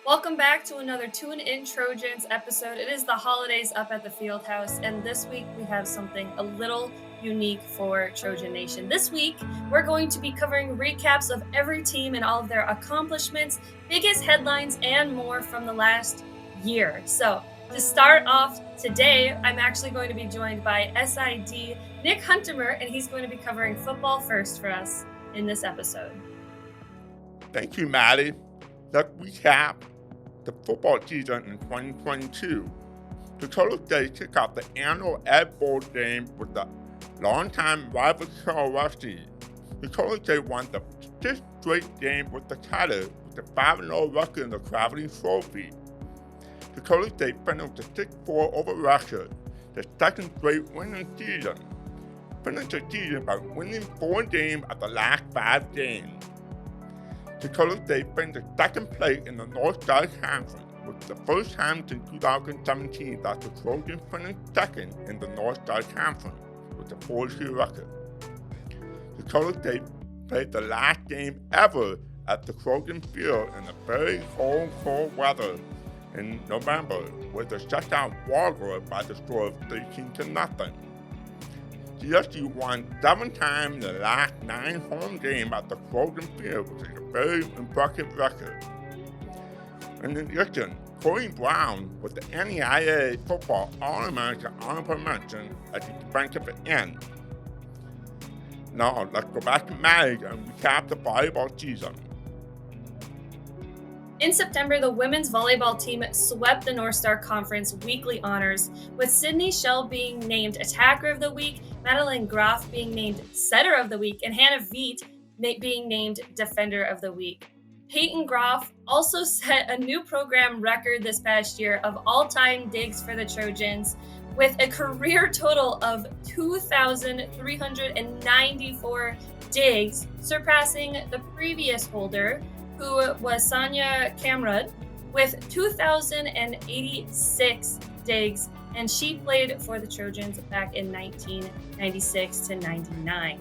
Welcome back to another Tune In Trojans episode. It is the holidays up at the Fieldhouse, and this week we have something a little unique for Trojan Nation. This week, we're going to be covering recaps of every team and all of their accomplishments, biggest headlines, and more from the last year. So, to start off today, I'm actually going to be joined by SID Nick Huntimer, and he's going to be covering football first for us in this episode. Thank you, Maddie. Let's recap the football season in 2022. The Trojans kick off the annual Ed Bowl game with the longtime rival Rusty. The Trojans won the fifth straight game with the title with the 5-0 record in the Gravity Trophy. The Trojans finished the 6-4 over Russia, the second straight winning season. Finished the season by winning 4 games of the last 5 games. The Trojans finished second place in the North Star Conference, which is the first time since 2017 that the Trojans finished second in the North Star Conference with a 4-2 record. The Trojans played the last game ever at the Trojan Field in the very cold weather in November, where they shut down Walgrove by the score of 13-0. GSU won 7 times in the last 9 home games at the Trojan Field, which is a very impressive record. In addition, Corey Brown was the NAIA Football All-American Honorable Mention at the defensive end. Now, let's go back to Maddie and recap the volleyball season. In September, the women's volleyball team swept the North Star Conference weekly honors, with Sydney Shell being named Attacker of the Week, Madeline Graf being named Setter of the Week, and Hannah Veet being named Defender of the Week. Peyton Graf also set a new program record this past year of all-time digs for the Trojans, with a career total of 2,394 digs, surpassing the previous holder, who was Sonia Kamrud, with 2,086 digs, and she played for the Trojans back in 1996 to 99.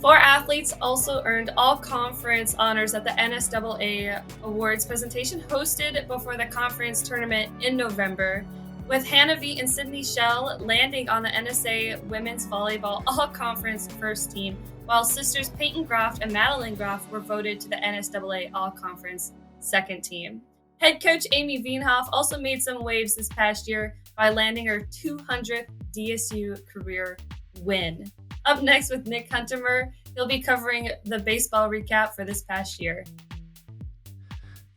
4 athletes also earned all-conference honors at the NSAA Awards presentation hosted before the conference tournament in November, with Hannah Veet and Sydney Shell landing on the NSA Women's Volleyball All-Conference First Team, while sisters Peyton Graf and Madeline Graf were voted to the NSAA All-Conference Second Team. Head coach Amy Veenhoff also made some waves this past year by landing her 200th DSU career win. Up next with Nick Huntimer, he'll be covering the baseball recap for this past year.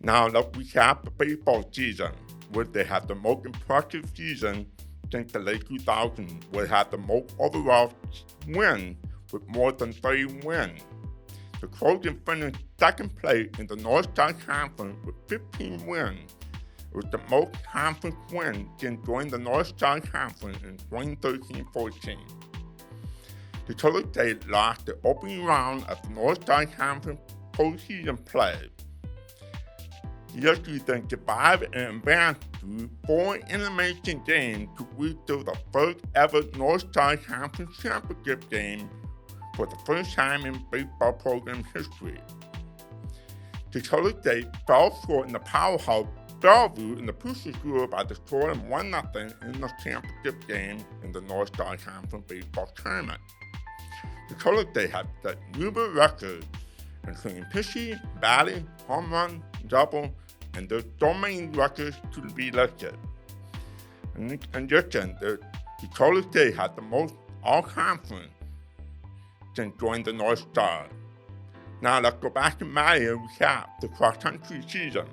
Now let's recap the baseball season, where they had the most impressive season since the late 2000s, where they had the most overall win with more than 30 wins. The Trojans finished second place in the North Star Conference with 15 wins. It was the most conference win since joining the North Star Conference in 2013-14. The Trojans lost the opening round of the North Star Conference postseason play. GSU then survived and advanced through 4 elimination games to reach to the first ever North Star Conference championship game for the first time in baseball program history. The Trojans fell short in the powerhouse Bellevue in the Pushers Group by destroying 1-0 in the championship game in the North Star Conference baseball tournament. The Trojans had set numerous records, including pitching, batting, home run, double, and there's so many records to be listed. In addition, the Trojans had the most all-conference since joining the North Star. Now let's go back to Maddie and recap the cross-country season.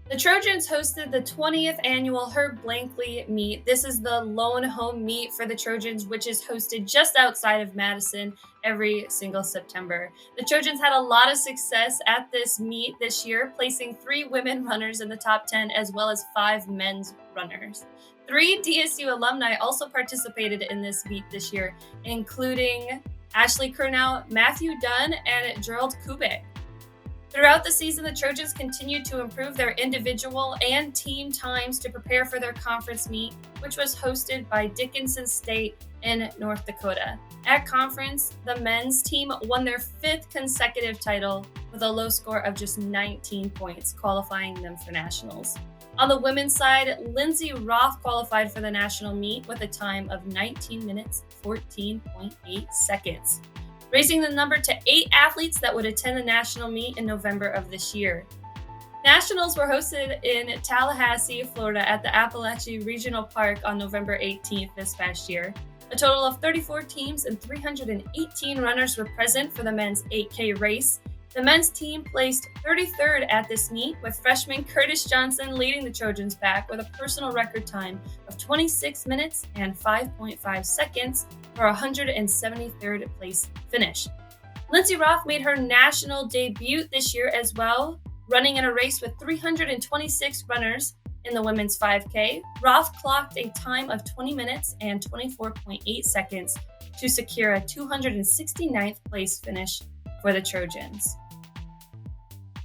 The Trojans hosted the 20th annual Herb Blankley meet. This is the lone home meet for the Trojans, which is hosted just outside of Madison every single September. The Trojans had a lot of success at this meet this year, placing 3 women runners in the top 10 as well as 5 men's runners. 3 DSU alumni also participated in this meet this year, including Ashley Kurnow, Matthew Dunn, and Gerald Kubik. Throughout the season, the Trojans continued to improve their individual and team times to prepare for their conference meet, which was hosted by Dickinson State in North Dakota. At conference, the men's team won their 5th consecutive title with a low score of just 19 points, qualifying them for nationals. On the women's side, Lindsay Roth qualified for the national meet with a time of 19 minutes, 14.8 seconds, raising the number to 8 athletes that would attend the national meet in November of this year. Nationals were hosted in Tallahassee, Florida at the Appalachian Regional Park on November 18th this past year. A total of 34 teams and 318 runners were present for the men's 8K race. The men's team placed 33rd at this meet, with freshman Curtis Johnson leading the Trojans back with a personal record time of 26 minutes and 5.5 seconds for a 173rd place finish. Lindsay Roth made her national debut this year as well, running in a race with 326 runners in the women's 5K. Roth clocked a time of 20 minutes and 24.8 seconds to secure a 269th place finish for the Trojans.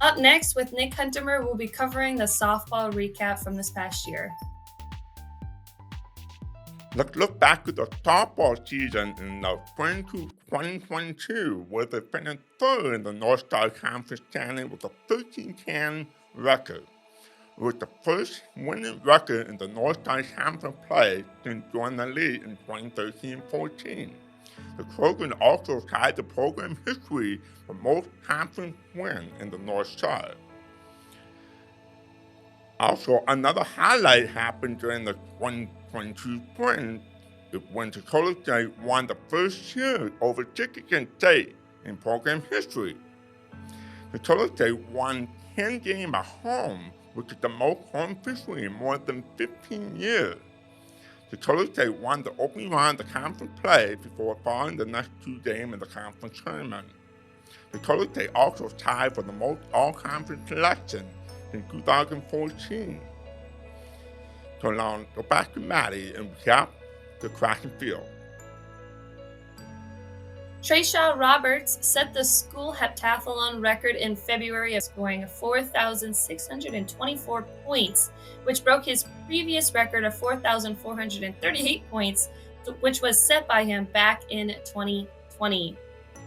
Up next, with Nick Huntimer, we'll be covering the softball recap from this past year. Let's look back at the softball season in the spring to 2022, where they finished third in the North Star Conference standing with a 13-10 record. It was the first winning record in the North Star Conference play since joining the league in 2013-14. The Trojans also tied the program history for most conference wins in the North Star. Also, another highlight happened during the 2022 spring when Dakota State won the first series over Chichigan State in program history. Dakota State won 10 games at home, which is the most home victory in more than 15 years. Dakota State won the opening round of the conference play before falling the next 2 games in the conference tournament. Dakota State also tied for the most all-conference selections in 2014. So now go back to Maddie and recap the track and field. Trayshaw Roberts set the school heptathlon record in February of scoring 4,624 points, which broke his previous record of 4,438 points, which was set by him back in 2020.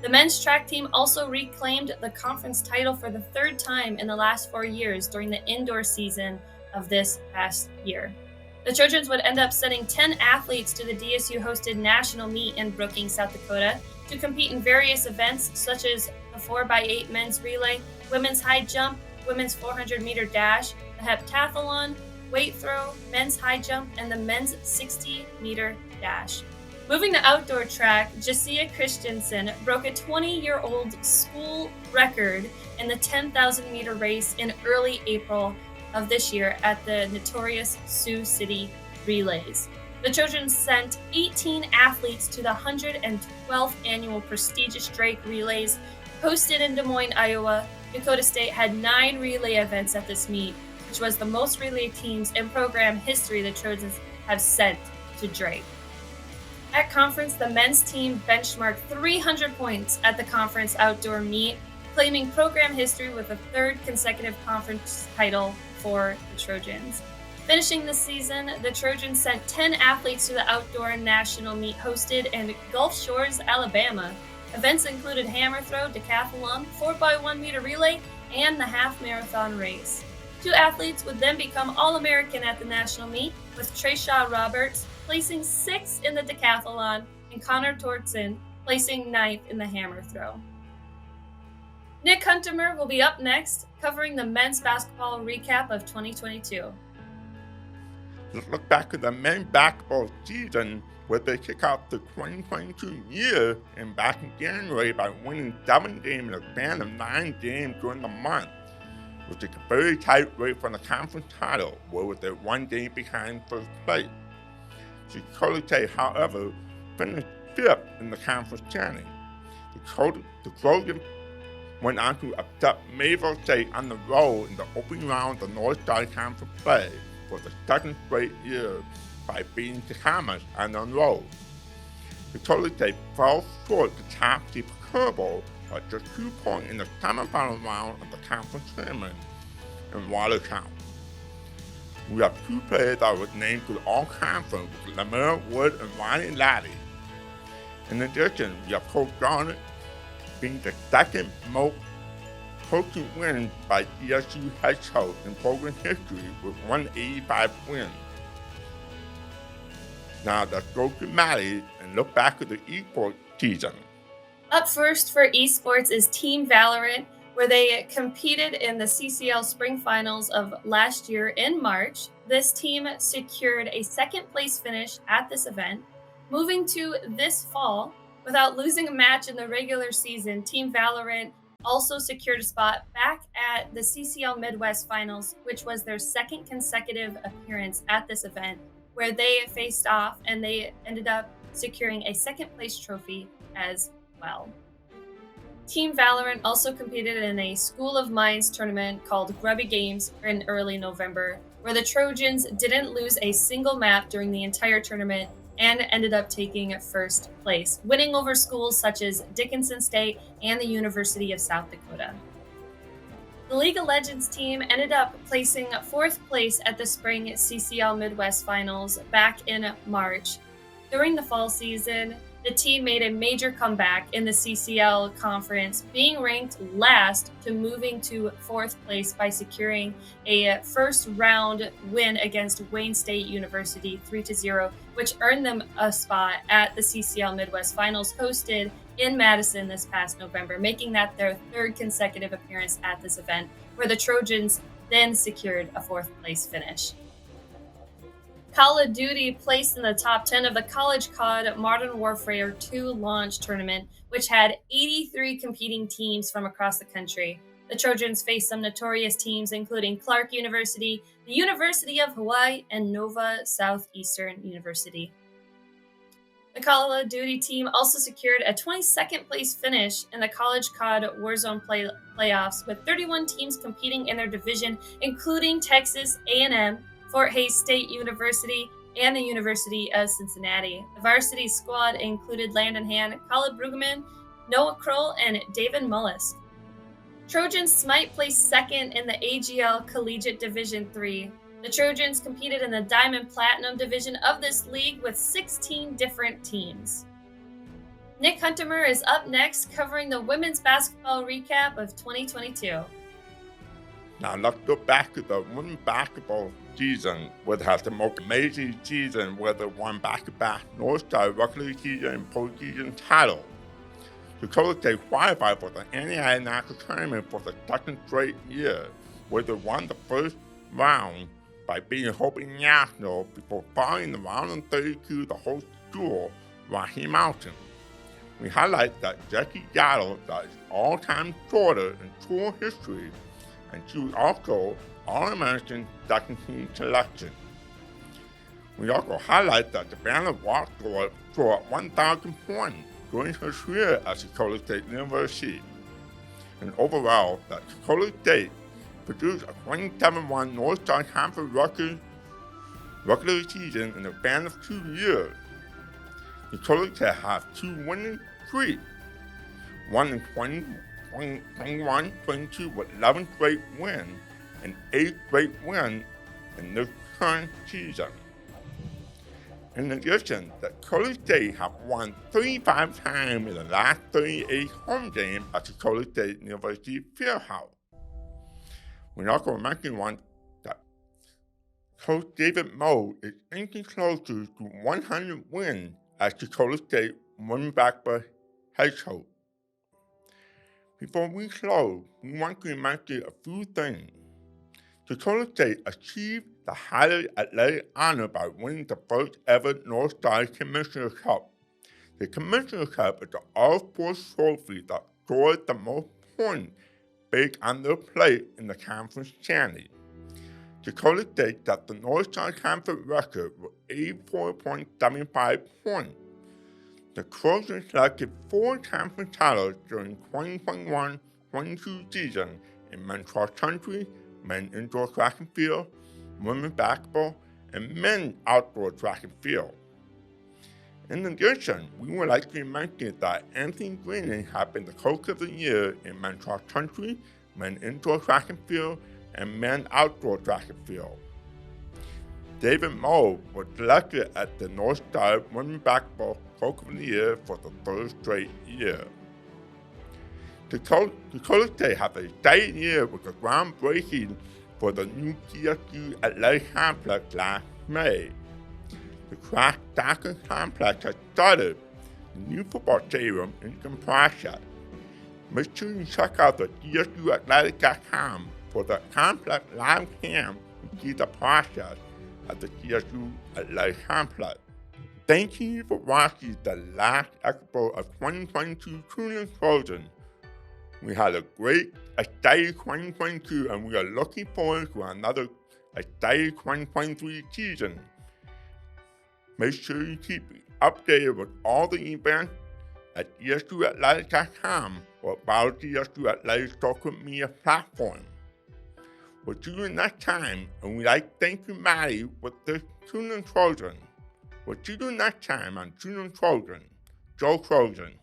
The men's track team also reclaimed the conference title for the 3rd time in the last 4 years during the indoor season of this past year. The Trojans would end up sending 10 athletes to the DSU-hosted national meet in Brookings, South Dakota, to compete in various events such as the 4x8 men's relay, women's high jump, women's 400-meter dash, the heptathlon, weight throw, men's high jump, and the men's 60-meter dash. Moving to outdoor track, Jasia Christensen broke a 20-year-old school record in the 10,000-meter race in early April of this year at the notorious Sioux City Relays. The Trojans sent 18 athletes to the 112th annual prestigious Drake Relays hosted in Des Moines, Iowa. Dakota State had 9 relay events at this meet, which was the most relay teams in program history the Trojans have sent to Drake. At conference, the men's team benchmarked 300 points at the conference outdoor meet, claiming program history with a 3rd consecutive conference title for the Trojans. Finishing the season, the Trojans sent 10 athletes to the outdoor national meet hosted in Gulf Shores, Alabama. Events included hammer throw, decathlon, 4x1 meter relay, and the half marathon race. 2 athletes would then become All-American at the national meet, with Trayshaw Roberts placing 6th in the decathlon and Connor Tortson placing 9th in the hammer throw. Nick Huntimer will be up next, covering the men's basketball recap of 2022. Let's look back at the men's basketball season, where they kick off the 2022 year and back in January by winning 7 games in a span of 9 games during the month, which is a very tight race for the conference title, where they 1 game behind first place. Dakota State, however, finished 5th in the conference standing. The Trojans went on to upset Mayville State on the road in the opening round of the North Star Conference play for the 2nd straight year by beating Tecumseh on the road. Dakota State fell short to top seed Kerbal by just 2 points in the semifinal round of the conference tournament in Watertown. We have 2 players that were named to the All-Conference with Lamar Wood and Ronnie Laddie. In addition, we have Coach Garnett being the 2nd most coaching win by ESU head coach in program history with 185 wins. Now let's go to Maddie and look back at the esports season. Up first for esports is Team Valorant, where they competed in the CCL Spring Finals of last year in March. This team secured a second place finish at this event. Moving to this fall, without losing a match in the regular season, Team Valorant also secured a spot back at the CCL Midwest Finals, which was their second consecutive appearance at this event, where they faced off and they ended up securing a second place trophy as well. Team Valorant also competed in a School of Mines tournament called Grubby Games in early November, where the Trojans didn't lose a single map during the entire tournament and ended up taking first place, winning over schools such as Dickinson State and the University of South Dakota. The League of Legends team ended up placing fourth place at the Spring CCL Midwest Finals back in March. During the fall season, the team made a major comeback in the CCL conference, being ranked last to moving to fourth place by securing a first round win against Wayne State University 3-0, which earned them a spot at the CCL Midwest Finals hosted in Madison this past November, making that their third consecutive appearance at this event, where the Trojans then secured a fourth place finish. Call of Duty placed in the top 10 of the College COD Modern Warfare 2 launch tournament, which had 83 competing teams from across the country. The Trojans faced some notorious teams, including Clark University, the University of Hawaii, and Nova Southeastern University. The Call of Duty team also secured a 22nd place finish in the College COD Warzone playoffs, with 31 teams competing in their division, including Texas A&M, Fort Hays State University, and the University of Cincinnati. The varsity squad included Landon Hand, Khalid Brueggemann, Noah Kroll, and David Mullis. Trojans Smite placed second in the AGL Collegiate Division 3. The Trojans competed in the Diamond Platinum division of this league with 16 different teams. Nick Huntimer is up next, covering the women's basketball recap of 2022. Now let's look back at the women's basketball season, which has the most amazing season where they won back-to-back Northstar regular season and postseason titles. The Dakota State qualified for the NAIA National Tournament for the second straight year, where they won the first round by beating Hope National before falling in the round of 32 to host school, Rocky Mountain. We highlight that Jackie Gatto is all-time shorter in school history, and she was also All-American second team selection. We also highlight that Savannah Watt scored 1,000 points during her career at Dakota State University. And overall, that Dakota State produced a 27-1 Northstar Conference regular season in a span of 2 years. Dakota State has 2 winning streaks, one in 21-22 with 11 straight wins, and 8 straight wins in this current season. In addition, the Dakota State have won 35 times in the last 38 home games at Dakota State University Fieldhouse. We also mention one that Coach David Moe is inching closer to 100 wins as Dakota State women's basketball head coach. Before we close, we want to mention a few things. Dakota State achieved the highly athletic honor by winning the first ever Northstar Commissioner Cup. The Commissioner Cup is the all-sports trophy that scores the most points based on their play in the conference standings. Dakota State set the Northstar Conference record with 84.75 points. The Trojans selected 4 conference titles during 2021-22 season in men's cross country, men's indoor track and field, women's basketball, and men's outdoor track and field. In addition, we would like to mention that Anthony Greening has been the Coach of the Year in men's cross country, men's indoor track and field, and men's outdoor track and field. David Moe was selected as the Northstar Women's Basketball Coach of the Year for the 3rd straight year. Dakota State has a exciting year with the groundbreaking for the new TSU Athletic Complex last May. The crash soccer complex has started the new football stadium in process. Make sure you check out the tsuathletic.com for the complex live cam and see the process at the TSU Athletic Complex. Thank you for watching the last episode of 2022 Trojans. We had a great, exciting 2022, and we are looking forward to another exciting 2023 season. Make sure you keep updated with all the events at tsuathletic.com or follow TSU Athletics social media platform. We'll see you next time, and we'd like to thank you, Maddie, with the Trojans. We'll see you next time on Trojans. Go Trojans.